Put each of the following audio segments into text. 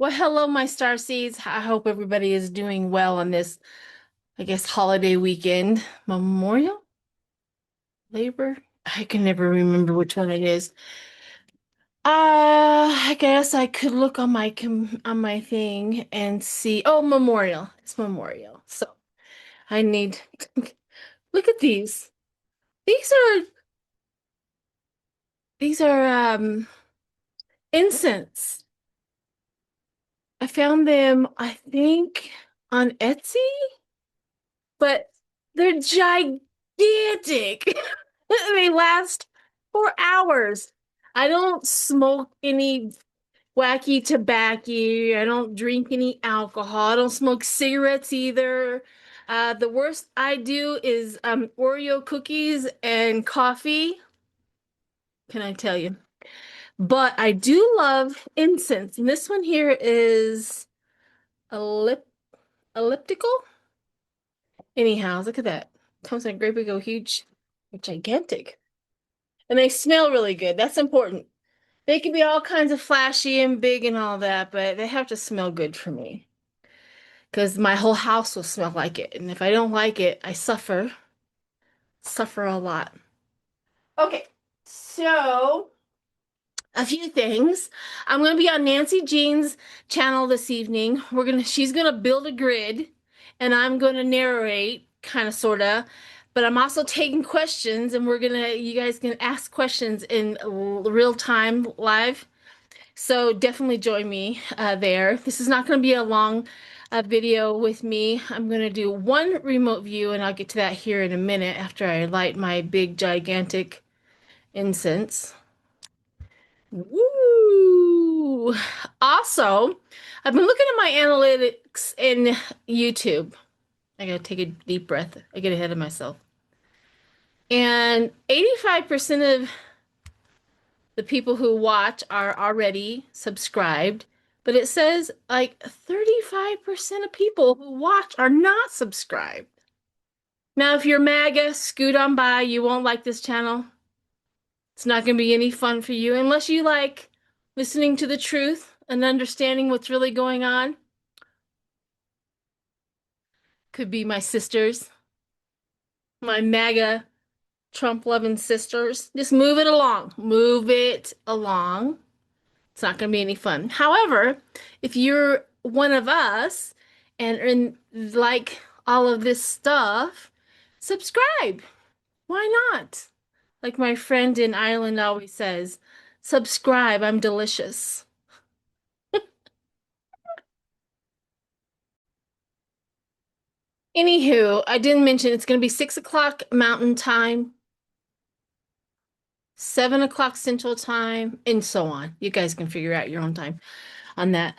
Well, hello, my star seeds. I hope everybody is doing well on this, I guess, holiday weekend. Memorial? Labor? I can never remember which one it is. I guess I could look on my thing and see. Oh, Memorial. It's Memorial. So I need look at these. These are these are incense. I found them, I think, on Etsy. But they're gigantic. They last 4 hours. I don't smoke any wacky tobacco. I don't drink any alcohol. I don't smoke cigarettes either. The worst I do is Oreo cookies and coffee. Can I tell you? But I do love incense. And this one here is elliptical. Anyhow, look at that. Comes in a great big old huge, gigantic. And they smell really good. That's important. They can be all kinds of flashy and big and all that, but they have to smell good for me. Because my whole house will smell like it. And if I don't like it, I suffer a lot. Okay, so a few things. I'm going to be on Nancy Jean's channel this evening. She's going to build a grid and I'm going to narrate kind of sort of, but I'm also taking questions and you guys can ask questions in real time live. So definitely join me there. This is not going to be a long video with me. I'm going to do one remote view and I'll get to that here in a minute after I light my big gigantic incense. Woo! Also, I've been looking at my analytics in YouTube. I gotta take a deep breath. I get ahead of myself. And 85% of the people who watch are already subscribed, but it says like 35% of people who watch are not subscribed. Now, if you're MAGA, scoot on by. You won't like this channel. It's not going to be any fun for you unless you like listening to the truth and understanding what's really going on. Could be my sisters, my MAGA Trump loving sisters. Just move it along. Move it along. It's not going to be any fun. However, if you're one of us and like all of this stuff, subscribe. Why not? Like my friend in Ireland always says, subscribe, I'm delicious. Anywho, I didn't mention it's going to be 6 o'clock Mountain Time, 7 o'clock Central Time, and so on. You guys can figure out your own time on that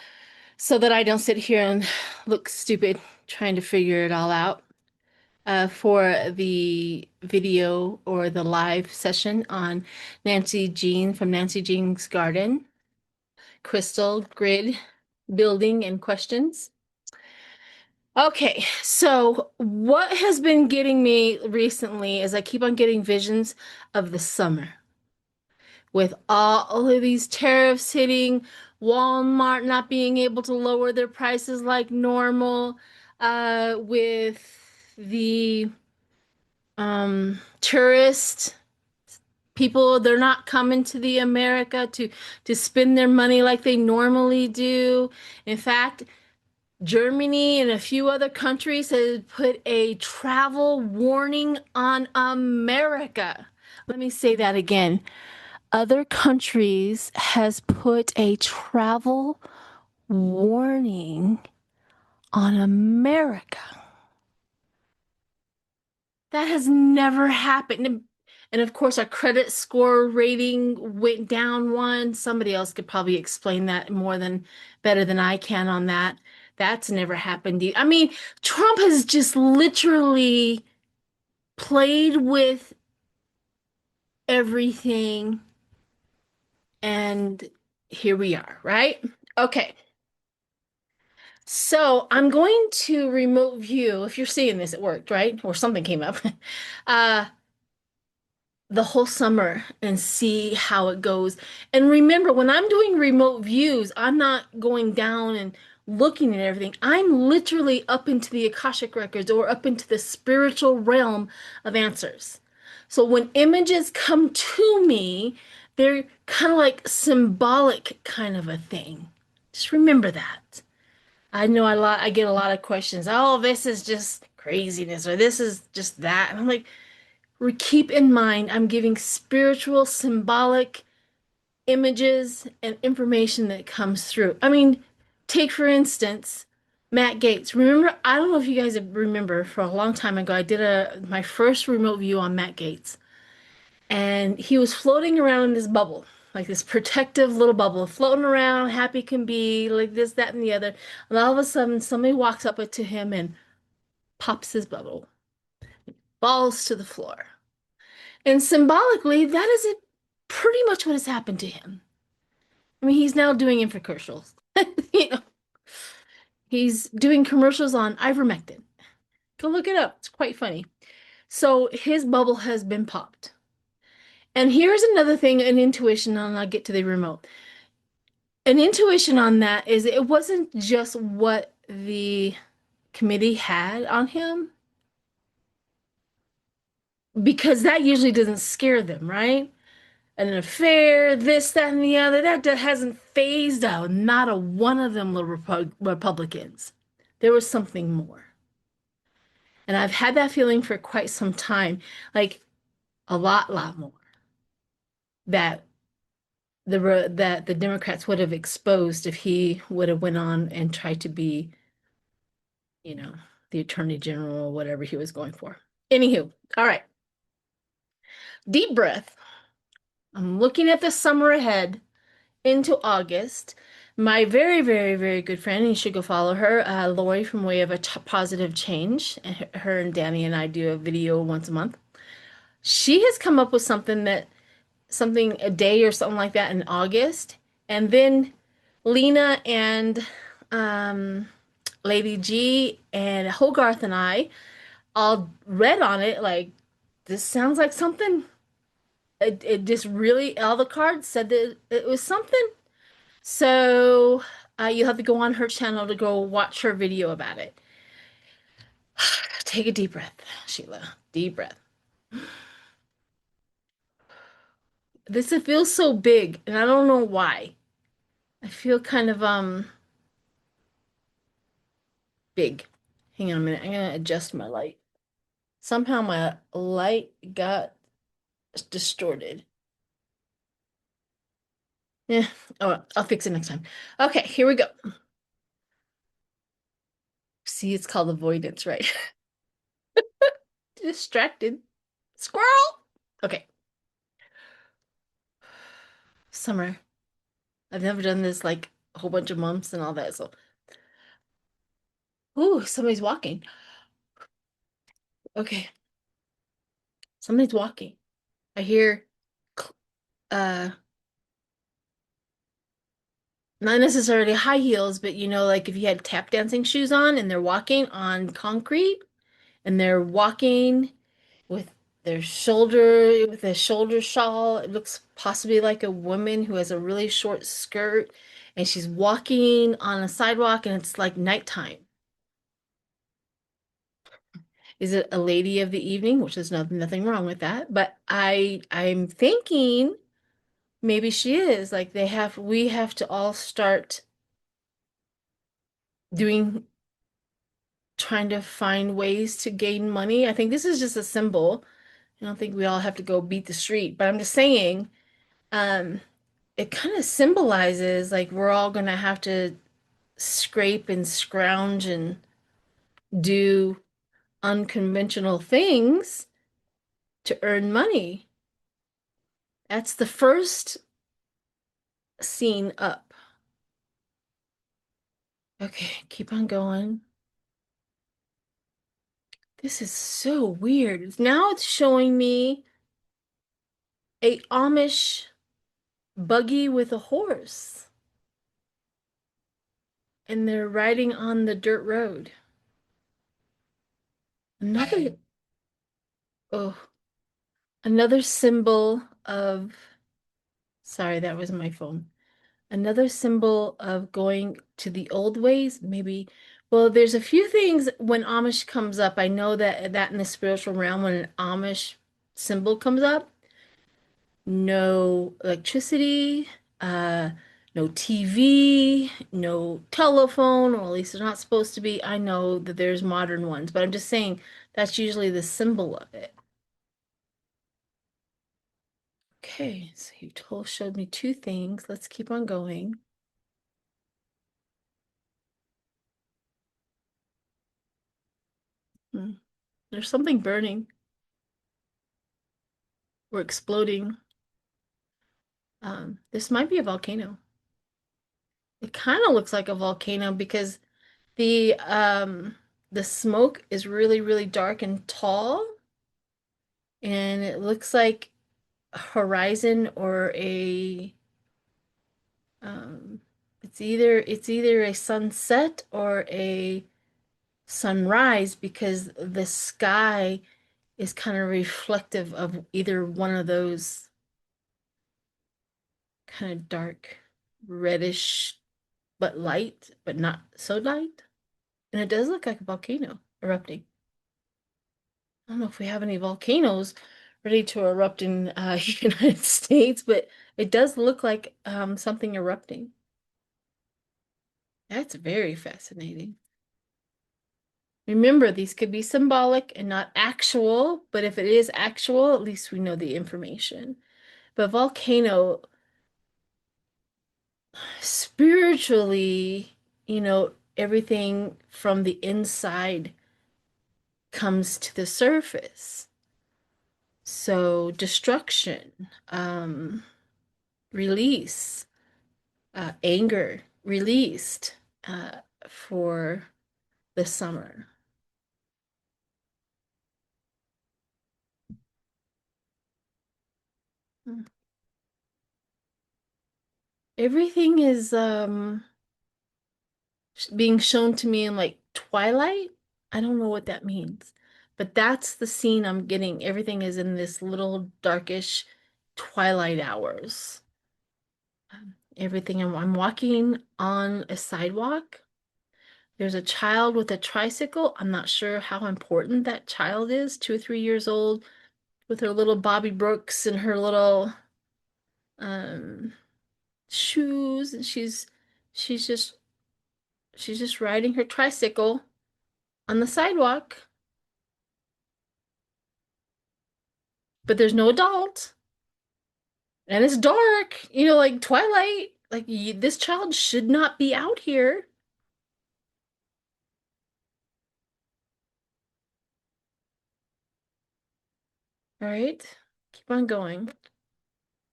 so that I don't sit here and look stupid trying to figure it all out. For the video or the live session on Nancy Jean from Nancy Jean's Garden, Crystal Grid Building and Questions. Okay, so what has been getting me recently is I keep on getting visions of the summer with all of these tariffs hitting, Walmart not being able to lower their prices like normal, with the tourist people, they're not coming to the America to spend their money like they normally do. In fact, Germany and a few other countries have put a travel warning on America. Let me say that again. Other countries has put a travel warning on America. That has never happened. And of course, our credit score rating went down one. Somebody else could probably explain that better than I can on that. That's never happened. I mean, Trump has just literally played with everything, and here we are, right? Okay. So I'm going to remote view. If you're seeing this, it worked, right? Or something came up. Uh, the whole summer and see how it goes. And remember, when I'm doing remote views, I'm not going down and looking at everything. I'm literally up into the Akashic records or up into the spiritual realm of answers. So when images come to me, they're kind of like symbolic kind of a thing. Just remember that. I know I get a lot of questions. Oh, this is just craziness, or this is just that. And I'm like, keep in mind, I'm giving spiritual, symbolic images and information that comes through. I mean, take for instance, Matt Gates. Remember, I don't know if you guys remember, for a long time ago, I did my first remote view on Matt Gates, and he was floating around in this bubble, like this protective little bubble, floating around, happy can be, like this, that, and the other. And all of a sudden, somebody walks up to him and pops his bubble, falls to the floor. And symbolically, that is it, pretty much what has happened to him. I mean, he's now doing infomercials. You know, he's doing commercials on ivermectin. Go look it up. It's quite funny. So his bubble has been popped. And here's another thing, an intuition, and I'll get to the remote. An intuition on that is it wasn't just what the committee had on him, because that usually doesn't scare them, right? An affair, this, that, and the other. That hasn't phased out not a one of them little Republicans. There was something more. And I've had that feeling for quite some time, like a lot more, that the Democrats would have exposed if he would have went on and tried to be, you know, the Attorney General or whatever he was going for. Anywho, all right. Deep breath. I'm looking at the summer ahead into August. My very, very, very good friend, and you should go follow her, Lori from Way of a Positive Change. And her and Danny and I do a video once a month. She has come up with something a day or something like that in August. And then Lena and um, Lady G and Hogarth and I all read on it like, this sounds like something. It just really, all the cards said that it was something. So you'll have to go on her channel to go watch her video about it. Take a deep breath, Sheila. Deep breath. This it feels so big, and I don't know why. I feel kind of big. Hang on a minute. I'm gonna adjust my light. Somehow my light got distorted. Yeah. Oh, I'll fix it next time. Okay, here we go. See, it's called avoidance, right? Distracted. Squirrel. Okay. Summer. I've never done this like a whole bunch of months and all that. So, ooh, somebody's walking. Okay, somebody's walking. I hear, uh, not necessarily high heels, but you know, like if you had tap dancing shoes on and they're walking on concrete and they're walking with with a shoulder shawl. It looks possibly like a woman who has a really short skirt and she's walking on a sidewalk and it's like nighttime. Is it a lady of the evening? Which is nothing wrong with that. But I'm thinking maybe she is. Like we have to all start doing, trying to find ways to gain money. I think this is just a symbol. I don't think we all have to go beat the street, but I'm just saying, um, it kind of symbolizes like we're all gonna have to scrape and scrounge and do unconventional things to earn money. That's the first scene up. Okay, keep on going. This is so weird. Now it's showing me a Amish buggy with a horse, and they're riding on the dirt road. Another, oh, Another symbol of, sorry, that was my phone. Another symbol of going to the old ways, maybe. Well, there's a few things when Amish comes up. I know that in the spiritual realm, when an Amish symbol comes up, no electricity, uh, no TV, no telephone, or at least they're not supposed to be. I know that there's modern ones, but I'm just saying that's usually the symbol of it. Okay, so you told showed me two things. Let's keep on going. Hmm. There's something burning or exploding. This might be a volcano. It kind of looks like a volcano because the smoke is really, really dark and tall, and it looks like a horizon or a um it's either a sunset or a sunrise because the sky is kind of reflective of either one of those kind of dark reddish but light, but not so light. And it does look like a volcano erupting. I don't know if we have any volcanoes ready to erupt in United States, but it does look like something erupting. That's very fascinating. Remember, these could be symbolic and not actual, but if it is actual, at least we know the information. But volcano, spiritually, everything from the inside comes to the surface. So destruction, release, anger released uh, for the summer. Everything is being shown to me in like twilight. I don't know what that means, but that's the scene I'm getting. Everything is in this little darkish twilight hours. Everything I'm walking on a sidewalk. There's a child with a tricycle. I'm not sure how important that child is, 2 or 3 years old, with her little Bobby Brooks and her little um shoes, and she's just she's just riding her tricycle on the sidewalk, but there's no adult, and it's dark, like twilight. Like this child should not be out here. All right, keep on going.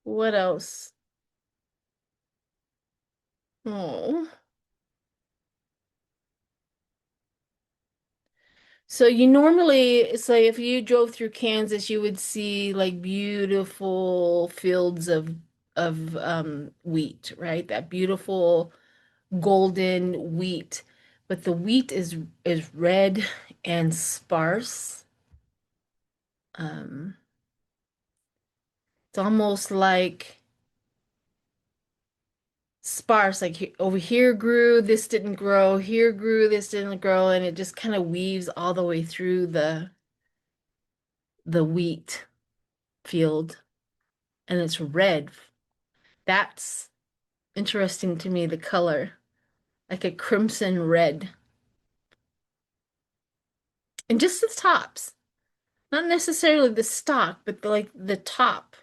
What else? Oh. So you normally, it's like if you drove through Kansas, you would see like beautiful fields of wheat, right? That beautiful golden wheat. But the wheat is red and sparse. Um, it's almost like sparse, like over here grew, this didn't grow, here grew, this didn't grow, and it just kind of weaves all the way through the wheat field, and it's red. That's interesting to me, the color, like a crimson red. And just the tops, not necessarily the stalk, but like the top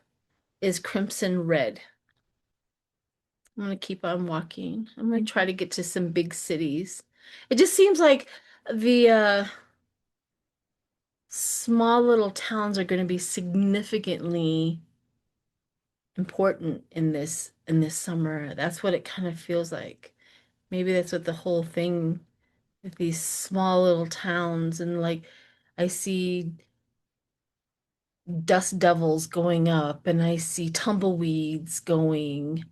is crimson red. I'm gonna keep on walking. I'm gonna try to get to some big cities. It just seems like the small little towns are gonna be significantly important in this summer. That's what it kind of feels like. Maybe that's what the whole thing with these small little towns, and like I see dust devils going up and I see tumbleweeds going,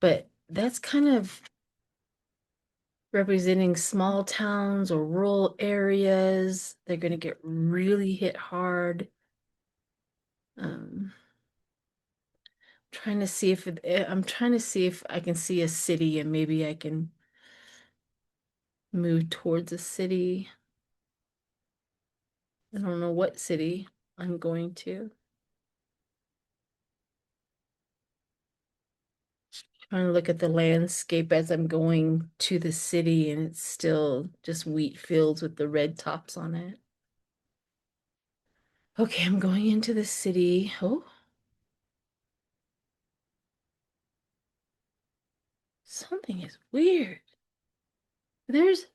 but that's kind of representing small towns or rural areas. They're going to get really hit hard. Um, trying to see if I'm trying to see if I can see a city and maybe I can move towards a city. I don't know what city I'm going to. Trying to look at the landscape as I'm going to the city, and it's still just wheat fields with the red tops on it. Okay, I'm going into the city. Oh, something is weird. There's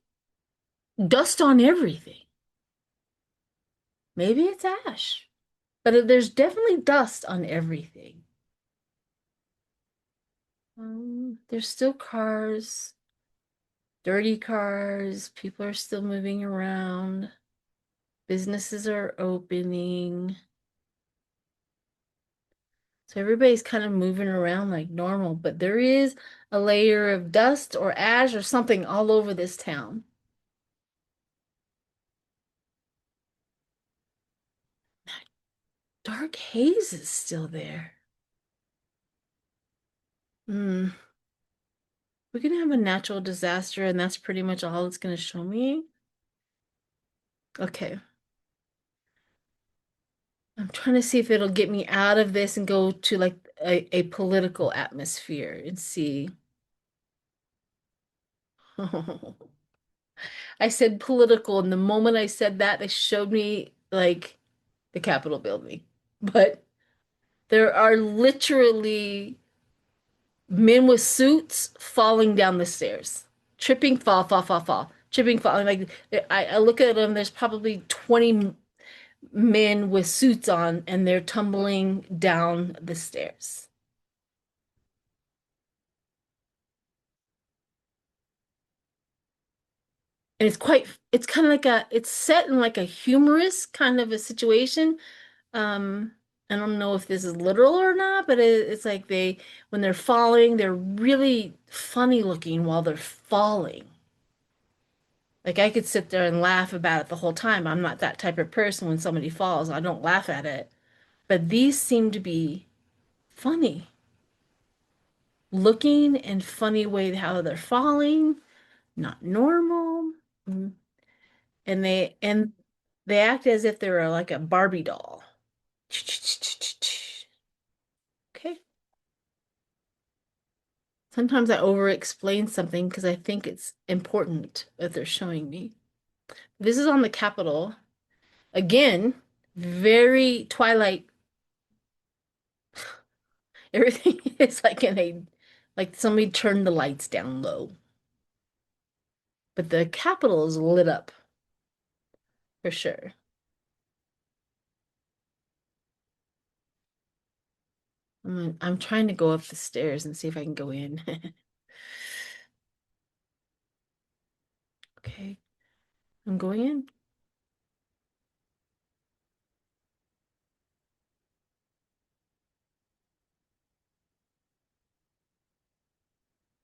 dust on everything. Maybe it's ash, but there's definitely dust on everything. There's still cars, dirty cars. People are still moving around. Businesses are opening. So everybody's kind of moving around like normal, but there is a layer of dust or ash or something all over this town. That dark haze is still there. Hmm. We're gonna have a natural disaster, and that's pretty much all it's gonna show me. Okay. I'm trying to see if it'll get me out of this and go to like a political atmosphere and see. I said political, and the moment I said that, they showed me like the Capitol building. But there are literally men with suits falling down the stairs, tripping, fall, fall, fall, fall, tripping, fall. Like I look at them, there's probably 20 men with suits on, and they're tumbling down the stairs. And it's kind of like it's set in like a humorous kind of a situation. Um, I don't know if this is literal or not, but it's like when they're falling, they're really funny looking while they're falling. Like I could sit there and laugh about it the whole time. I'm not that type of person when somebody falls. I don't laugh at it. But these seem to be funny looking and funny way how they're falling, not normal. Mm. And they act as if they're like a Barbie doll. Okay. Sometimes I over-explain something because I think it's important that they're showing me. This is on the Capitol. Again, very Twilight. Everything is like like somebody turned the lights down low. But the Capitol is lit up for sure. I'm trying to go up the stairs and see if I can go in. Okay, I'm going in.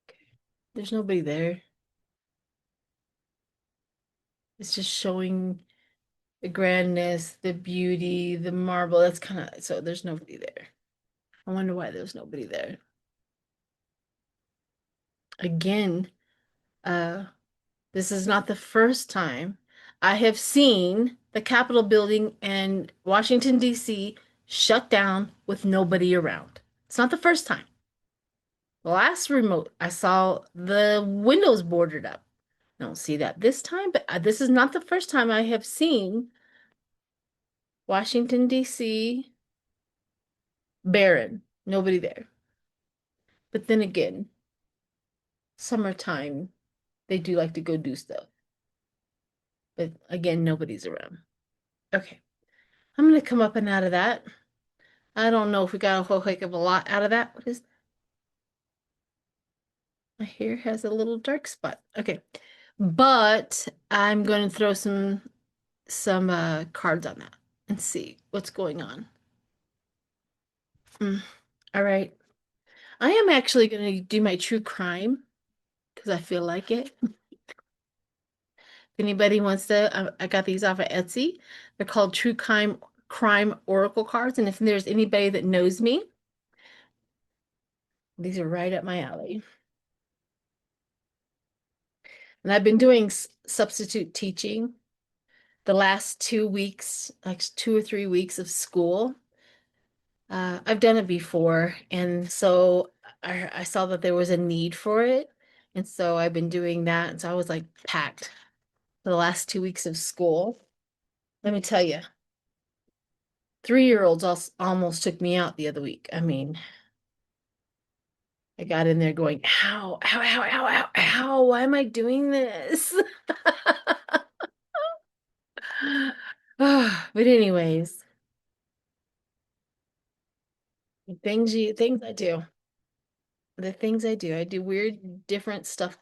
Okay. There's nobody there. It's just showing the grandness, the beauty, the marble. That's kind of so there's nobody there. I wonder why there's nobody there. Again, uh, this is not the first time I have seen the Capitol building in Washington, D.C. shut down with nobody around. It's not the first time. The last remote, I saw the windows boarded up. I don't see that this time, but this is not the first time I have seen Washington, D.C. barren. Nobody there. But then again, summertime, they do like to go do stuff. But again, nobody's around. Okay. I'm gonna come up and out of that. I don't know if we got a whole heck of a lot out of that. What is my hair has a little dark spot. Okay. But I'm going to throw some cards on that and see what's going on. Mm. All right. I am actually going to do my true crime because I feel like it. If anybody wants to, I got these off of Etsy. They're called True Crime crime oracle cards. And if there's anybody that knows me, these are right up my alley. And I've been doing substitute teaching the last 2 weeks, like 2 or 3 weeks of school. I've done it before, and so I saw that there was a need for it, and so I've been doing that. And so I was like packed for the last 2 weeks of school. Let me tell you, 3-year-olds almost took me out the other week. I mean, I got in there going, ow, ow, ow, ow, ow, ow, why am I doing this? But anyways, things I do. The things I do weird, different stuff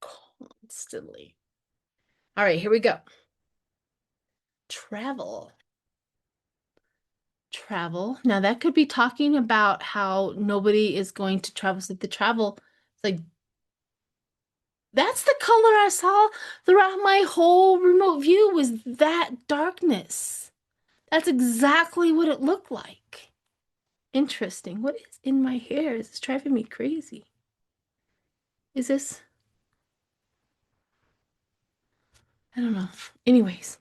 constantly. All right, here we go. Travel. Travel. Now that could be talking about how nobody is going to travel. So the travel, it's like that's the color I saw throughout my whole remote view was that darkness. That's exactly what it looked like. Interesting. What is in my hair? It's driving me crazy. Is this? I don't know. Anyways,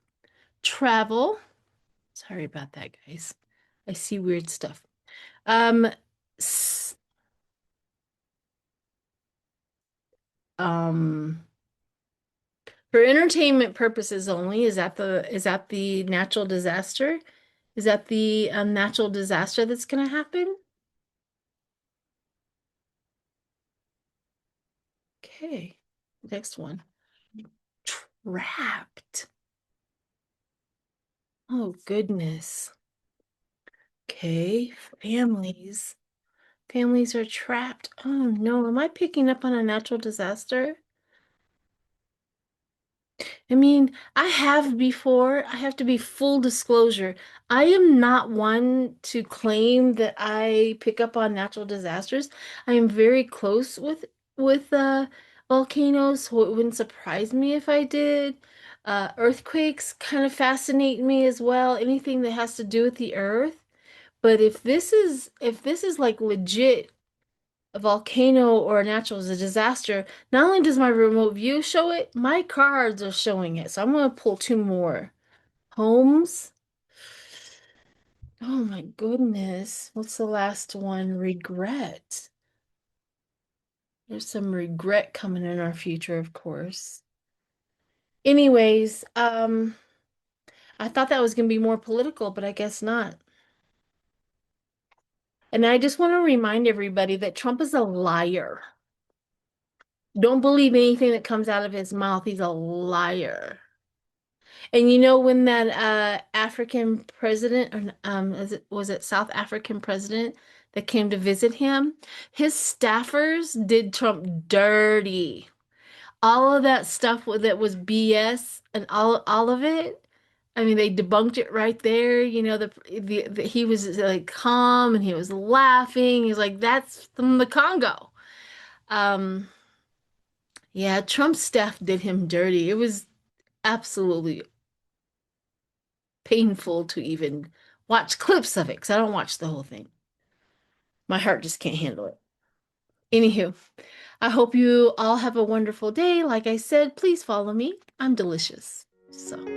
travel. Sorry about that, guys. I see weird stuff. Um, s- um, for entertainment purposes only, is that the natural disaster? Is that the natural disaster that's going to happen? Okay, next one. Trapped. Oh, goodness. Okay, families. Families are trapped. Oh no, am I picking up on a natural disaster? I mean, I have before. I have to be full disclosure. I am not one to claim that I pick up on natural disasters. I am very close with volcanoes, so it wouldn't surprise me if I did. Earthquakes kind of fascinate me as well. Anything that has to do with the earth. But if this is like legit a volcano or a natural disaster, not only does my remote view show it, my cards are showing it. So I'm going to pull two more. Homes. Oh my goodness. What's the last one? Regret. There's some regret coming in our future, of course. Anyways, I thought that was going to be more political, but I guess not. And I just want to remind everybody that Trump is a liar. Don't believe anything that comes out of his mouth. He's a liar. And you know when that African president or was it South African president that came to visit him? His staffers did Trump dirty. All of that stuff that was BS and all of it. I mean, they debunked it right there. You know, he was like calm and he was laughing. He's like, that's from the Congo. Um, yeah, Trump's staff did him dirty. It was absolutely painful to even watch clips of it because I don't watch the whole thing. My heart just can't handle it. Anywho, I hope you all have a wonderful day. Like I said, please follow me. I'm delicious. So.